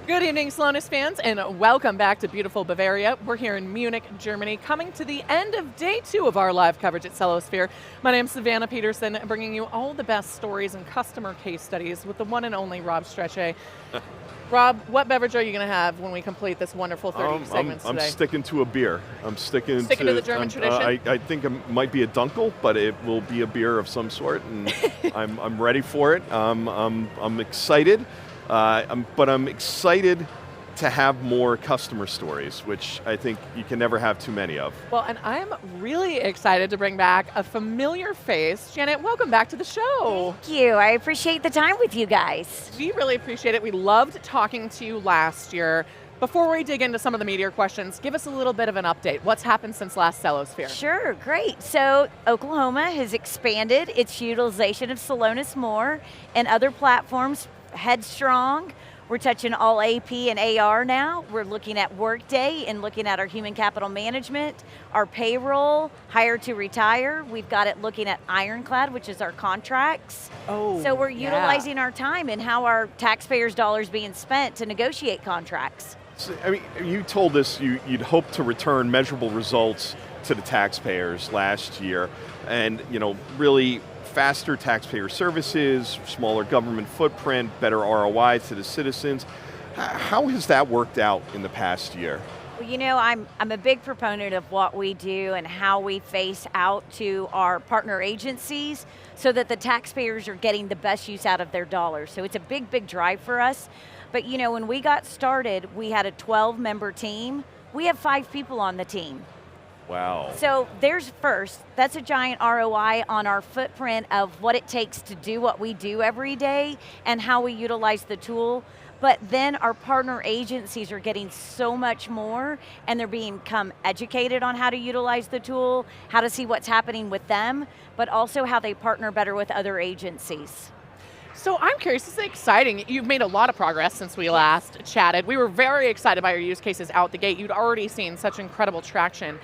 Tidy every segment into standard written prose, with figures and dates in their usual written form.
Good evening, Celonis fans, and welcome back to beautiful Bavaria. We're here in Munich, Germany, coming to the end of day 2 of our live coverage at Celosphere. My name's Savannah Peterson, bringing you all the best stories and customer case studies with the one and only Rob Strechay. Rob, what beverage are you going to have when we complete this wonderful 30 segments today? I'm sticking to a beer. I'm sticking to the German tradition? I think it might be a Dunkel, but it will be a beer of some sort, and I'm ready for it. I'm excited. But I'm excited to have more customer stories, which I think you can never have too many of. Well, and I'm really excited to bring back a familiar face. Janet, welcome back to the show. Thank you. I appreciate the time with you guys. We really appreciate it. We loved talking to you last year. Before we dig into some of the meteor questions, give us a little bit of an update. What's happened since last Celosphere? Sure, great. So Oklahoma has expanded its utilization of Celonis more and other platforms headstrong. We're touching all AP and AR now. We're looking at Workday and looking at our human capital management, our payroll, hire to retire. We've got it looking at Ironclad, which is our contracts. So we're utilizing our time and how our taxpayers' dollars being spent to negotiate contracts. So, I mean, you told us you'd hope to return measurable results to the taxpayers last year, and really faster taxpayer services, smaller government footprint, better ROI to the citizens. How has that worked out in the past year? Well, I'm a big proponent of what we do and how we face out to our partner agencies so that the taxpayers are getting the best use out of their dollars. So it's a big, big drive for us. But when we got started, we had a 12-member team. We have 5 people on the team. Wow. So there's first, that's a giant ROI on our footprint of what it takes to do what we do every day and how we utilize the tool. But then our partner agencies are getting so much more, and they're become educated on how to utilize the tool, how to see what's happening with them, but also how they partner better with other agencies. So I'm curious, this is exciting. You've made a lot of progress since we last chatted. We were very excited by your use cases out the gate. You'd already seen such incredible traction.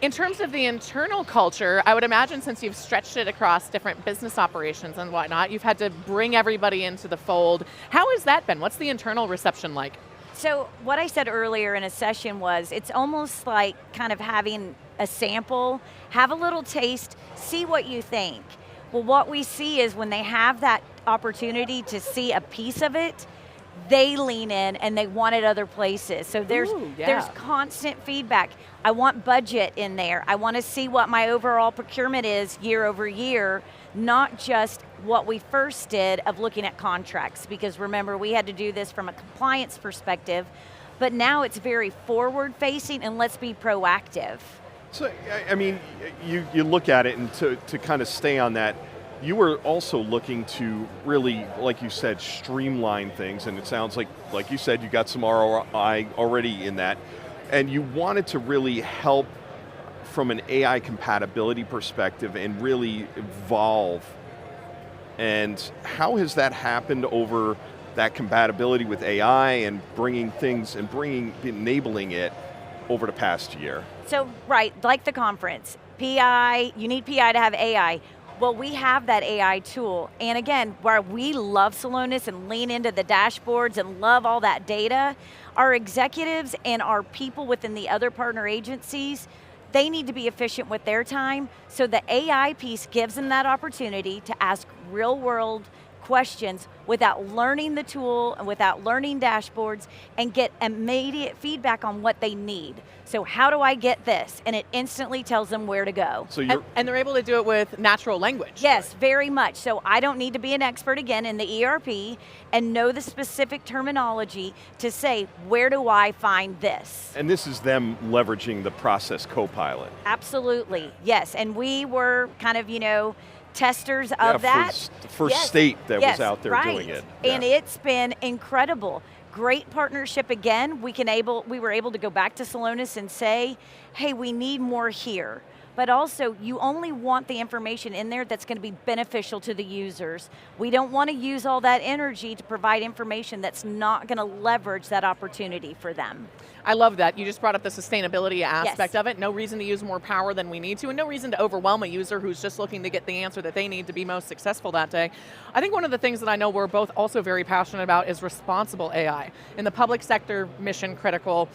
In terms of the internal culture, I would imagine since you've stretched it across different business operations and whatnot, you've had to bring everybody into the fold. How has that been? What's the internal reception like? So what I said earlier in a session was, it's almost like kind of having a sample, have a little taste, see what you think. Well, what we see is when they have that opportunity to see a piece of it, they lean in and they want it other places. So there's constant feedback. I want budget in there. I want to see what my overall procurement is year over year, not just what we first did of looking at contracts, because remember, we had to do this from a compliance perspective, but now it's very forward facing and let's be proactive. So, I mean, you look at it, and to kind of stay on that, you were also looking to really, like you said, streamline things, and it sounds like you said, you got some ROI already in that, and you wanted to really help from an AI compatibility perspective and really evolve. And how has that happened over that compatibility with AI and bringing things and enabling it over the past year? So, right, like the conference, PI, you need PI to have AI. Well, we have that AI tool, and again, where we love Celonis and lean into the dashboards and love all that data, our executives and our people within the other partner agencies, they need to be efficient with their time, so the AI piece gives them that opportunity to ask real-world questions without learning the tool and without learning dashboards, and get immediate feedback on what they need. So how do I get this? And it instantly tells them where to go. So and they're able to do it with natural language. Yes, very much. So I don't need to be an expert again in the ERP and know the specific terminology to say, where do I find this? And this is them leveraging the process co-pilot. Absolutely, yes. And we were kind of, testers of that. The first state that was out there doing it. And it's been incredible. Great partnership again. We were able to go back to Celonis and say, hey, we need more here. but also you only want the information in there that's going to be beneficial to the users. We don't want to use all that energy to provide information that's not going to leverage that opportunity for them. I love that. You just brought up the sustainability aspect Yes. of it. No reason to use more power than we need to, and no reason to overwhelm a user who's just looking to get the answer that they need to be most successful that day. I think one of the things that I know we're both also very passionate about is responsible AI. In the public sector, mission critical.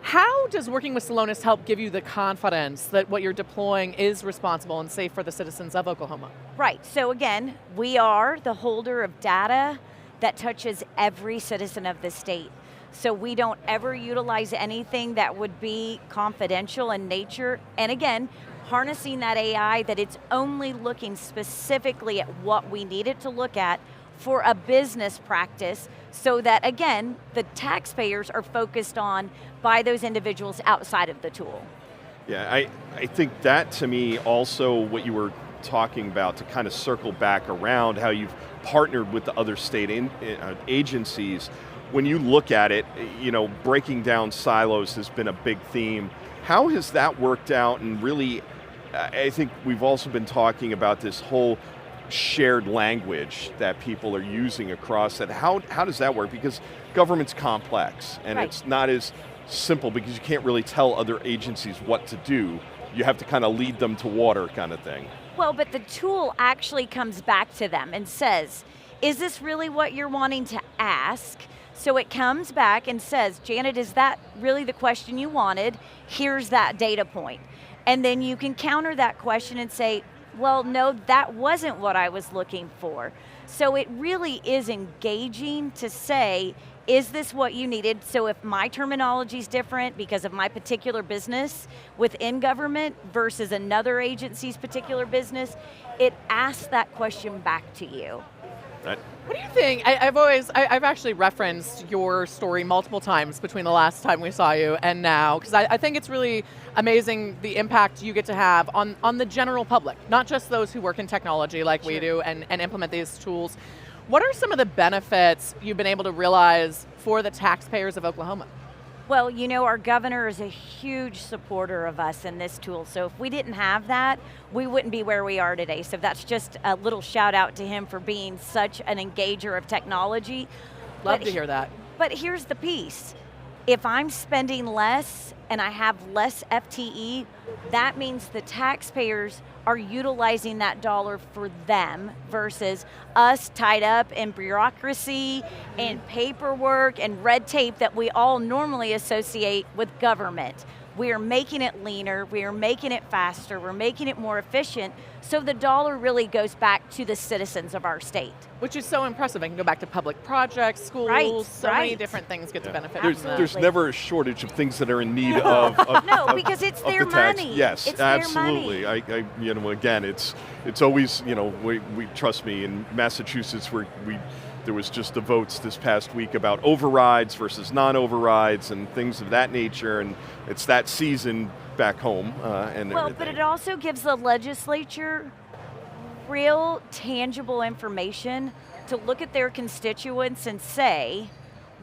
How does working with Celonis help give you the confidence that what you're deploying is responsible and safe for the citizens of Oklahoma? Right, so again, we are the holder of data that touches every citizen of the state. So we don't ever utilize anything that would be confidential in nature. And again, harnessing that AI that it's only looking specifically at what we need it to look at for a business practice, so that again, the taxpayers are focused on by those individuals outside of the tool. Yeah, I think that to me also what you were talking about, to kind of circle back around how you've partnered with the other state agencies. When you look at it, breaking down silos has been a big theme. How has that worked out? And really, I think we've also been talking about this whole shared language that people are using across that. How does that work? Because government's complex, and right. It's not as simple because you can't really tell other agencies what to do. You have to kind of lead them to water kind of thing. Well, but the tool actually comes back to them and says, is this really what you're wanting to ask? So it comes back and says, Janet, is that really the question you wanted? Here's that data point. And then you can counter that question and say, well, no, that wasn't what I was looking for. So it really is engaging to say, is this what you needed? So if my terminology is different because of my particular business within government versus another agency's particular business, it asks that question back to you. Right. What do you think? I've actually referenced your story multiple times between the last time we saw you and now, because I think it's really amazing the impact you get to have on the general public, not just those who work in technology like we do and implement these tools. What are some of the benefits you've been able to realize for the taxpayers of Oklahoma? Well, our governor is a huge supporter of us in this tool, so if we didn't have that, we wouldn't be where we are today. So that's just a little shout out to him for being such an engager of technology. Love to hear that. But here's the piece. If I'm spending less and I have less FTE, that means the taxpayers are utilizing that dollar for them versus us tied up in bureaucracy and paperwork and red tape that we all normally associate with government. We are making it leaner, we are making it faster, we're making it more efficient, so the dollar really goes back to the citizens of our state. Which is so impressive. I can go back to public projects, schools, many different things get to benefit from that. There's never a shortage of things that are in need of no, because it's their money. Yes, it's absolutely. Their money. Again, it's always, we trust me, in Massachusetts there was just the votes this past week about overrides versus non-overrides and things of that nature, and it's that season back home and everything. But it also gives the legislature real tangible information to look at their constituents and say,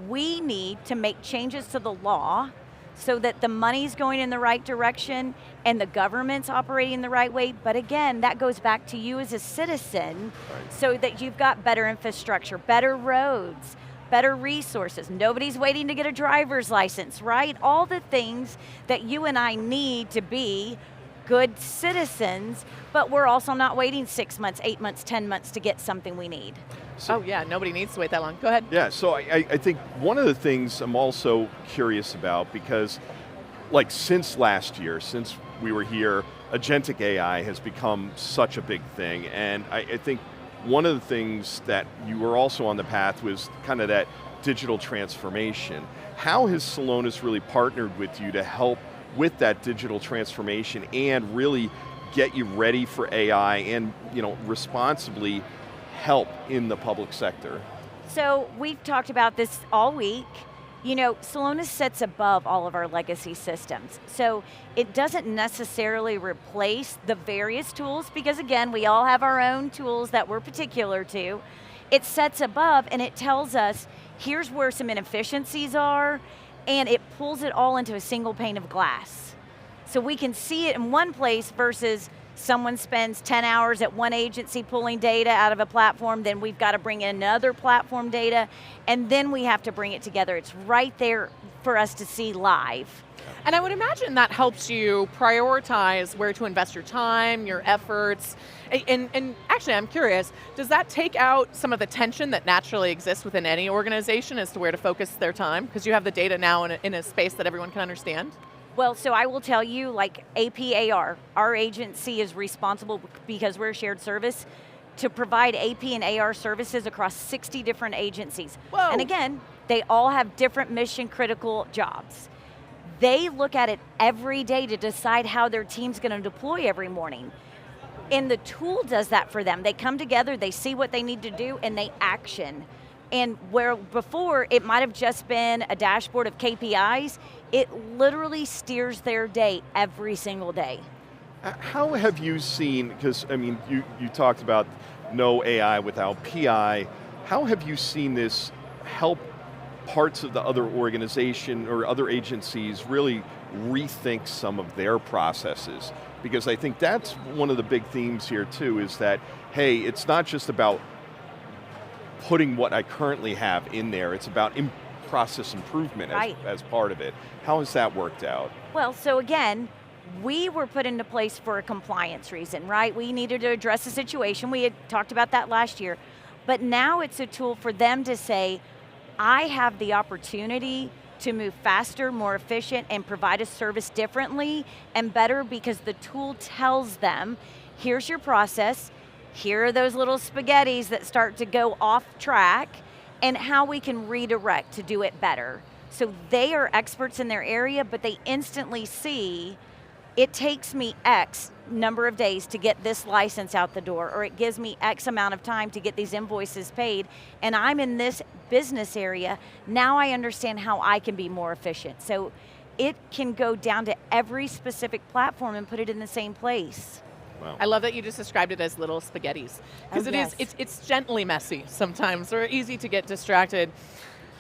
we need to make changes to the law so that the money's going in the right direction and the government's operating the right way. But again, that goes back to you as a citizen, so that you've got better infrastructure, better roads, better resources. Nobody's waiting to get a driver's license, right? All the things that you and I need to be good citizens, but we're also not waiting 6 months, 8 months, 10 months to get something we need. So, yeah, nobody needs to wait that long. Go ahead. Yeah, so I think one of the things I'm also curious about, because like since last year, since we were here, agentic AI has become such a big thing, and I think one of the things that you were also on the path was kind of that digital transformation. How has Celonis really partnered with you to help with that digital transformation and really get you ready for AI and responsibly help in the public sector? So we've talked about this all week. Celonis sits above all of our legacy systems. So it doesn't necessarily replace the various tools, because again, we all have our own tools that we're particular to. It sits above and it tells us, here's where some inefficiencies are, and it pulls it all into a single pane of glass. So we can see it in one place versus someone spends 10 hours at one agency pulling data out of a platform, then we've got to bring in another platform data, and then we have to bring it together. It's right there for us to see live. And I would imagine that helps you prioritize where to invest your time, your efforts, and actually I'm curious, does that take out some of the tension that naturally exists within any organization as to where to focus their time? Because you have the data now in a space that everyone can understand? Well, so I will tell you, like APAR, our agency is responsible, because we're a shared service, to provide AP and AR services across 60 different agencies. Whoa. And again, they all have different mission critical jobs. They look at it every day to decide how their team's going to deploy every morning. And the tool does that for them. They come together, they see what they need to do, and they action. And where before it might have just been a dashboard of KPIs, it literally steers their day every single day. How have you seen, because I mean, you talked about no AI without PI, how have you seen this help parts of the other organization or other agencies really rethink some of their processes? Because I think that's one of the big themes here too, is that, hey, it's not just about putting what I currently have in there, it's about process improvement as part of it. How has that worked out? Well, so again, we were put into place for a compliance reason, right? We needed to address the situation. We had talked about that last year. But now it's a tool for them to say, I have the opportunity to move faster, more efficient, and provide a service differently and better because the tool tells them, here's your process, here are those little spaghettis that start to go off track, and how we can redirect to do it better. So they are experts in their area, but they instantly see, it takes me X number of days to get this license out the door, or it gives me X amount of time to get these invoices paid, and I'm in this business area, now I understand how I can be more efficient. So it can go down to every specific platform and put it in the same place. Wow. I love that you just described it as little spaghettis. Because it's gently messy sometimes, or easy to get distracted.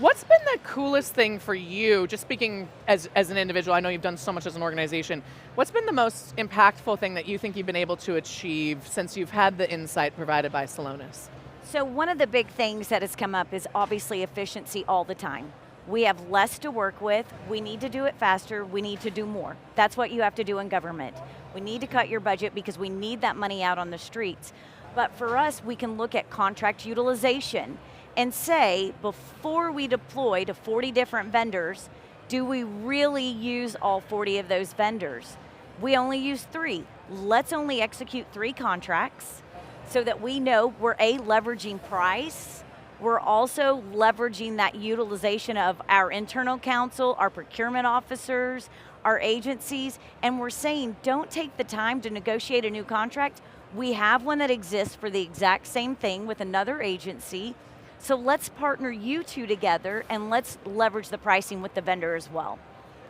What's been the coolest thing for you, just speaking as an individual, I know you've done so much as an organization, what's been the most impactful thing that you think you've been able to achieve since you've had the insight provided by Celonis? So one of the big things that has come up is obviously efficiency all the time. We have less to work with, we need to do it faster, we need to do more. That's what you have to do in government. We need to cut your budget because we need that money out on the streets. But for us, we can look at contract utilization and say, before we deploy to 40 different vendors, do we really use all 40 of those vendors? We only use 3. Let's only execute 3 contracts so that we know we're leveraging price, we're also leveraging that utilization of our internal counsel, our procurement officers, our agencies, and we're saying, don't take the time to negotiate a new contract. We have one that exists for the exact same thing with another agency, so let's partner you two together and let's leverage the pricing with the vendor as well.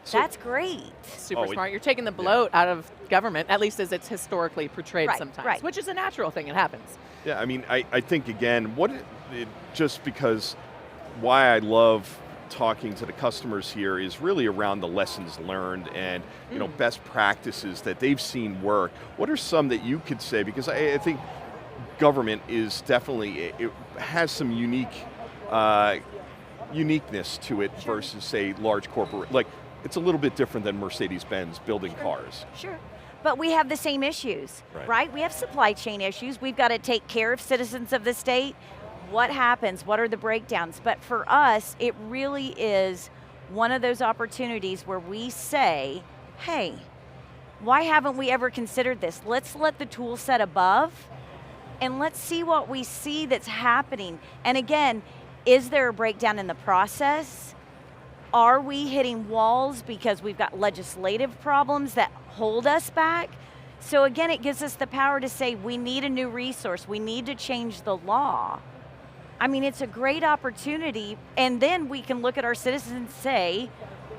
So that's great. Super smart. You're taking the bloat out of government, at least as it's historically portrayed sometimes, which is a natural thing, it happens. Yeah, I mean, I think again, just because why I love talking to the customers here is really around the lessons learned and best practices that they've seen work. What are some that you could say, because I think government is definitely, it has some uniqueness to it versus say large corporate, like it's a little bit different than Mercedes-Benz building cars. Sure. But we have the same issues, right? We have supply chain issues. We've got to take care of citizens of the state. What happens? What are the breakdowns? But for us, it really is one of those opportunities where we say, hey, why haven't we ever considered this? Let's let the tool set above and let's see what we see that's happening. And again, is there a breakdown in the process? Are we hitting walls because we've got legislative problems that hold us back? So again, it gives us the power to say we need a new resource, we need to change the law. I mean, it's a great opportunity, and then we can look at our citizens and say,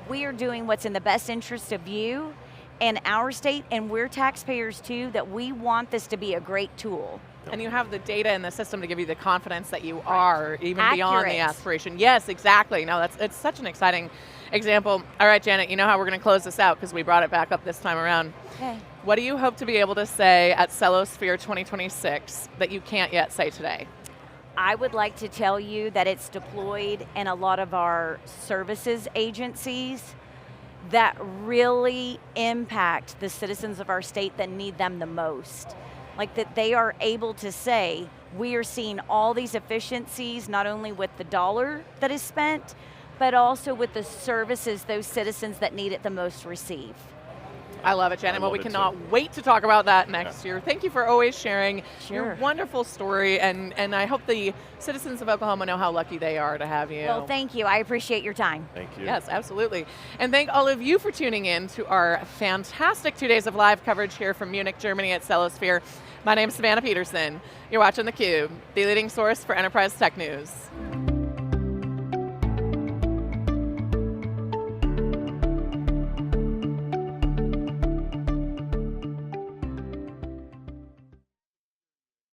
we are doing what's in the best interest of you, in our state, and we're taxpayers too, that we want this to be a great tool. And you have the data in the system to give you the confidence that you are, even Accurate. beyond the aspiration. Yes, exactly. No, it's such an exciting example. All right, Janet, you know how we're going to close this out because we brought it back up this time around. Okay. What do you hope to be able to say at Celosphere 2026 that you can't yet say today? I would like to tell you that it's deployed in a lot of our services agencies that really impact the citizens of our state that need them the most. Like that they are able to say, we are seeing all these efficiencies, not only with the dollar that is spent, but also with the services those citizens that need it the most receive. I love it, Janet. Well, we cannot wait to talk about that next year. Thank you for always sharing your wonderful story, and I hope the citizens of Oklahoma know how lucky they are to have you. Well, thank you. I appreciate your time. Thank you. Yes, absolutely. And thank all of you for tuning in to our fantastic 2 days of live coverage here from Munich, Germany at Celosphere. My name is Savannah Peterson. You're watching theCUBE, the leading source for enterprise tech news.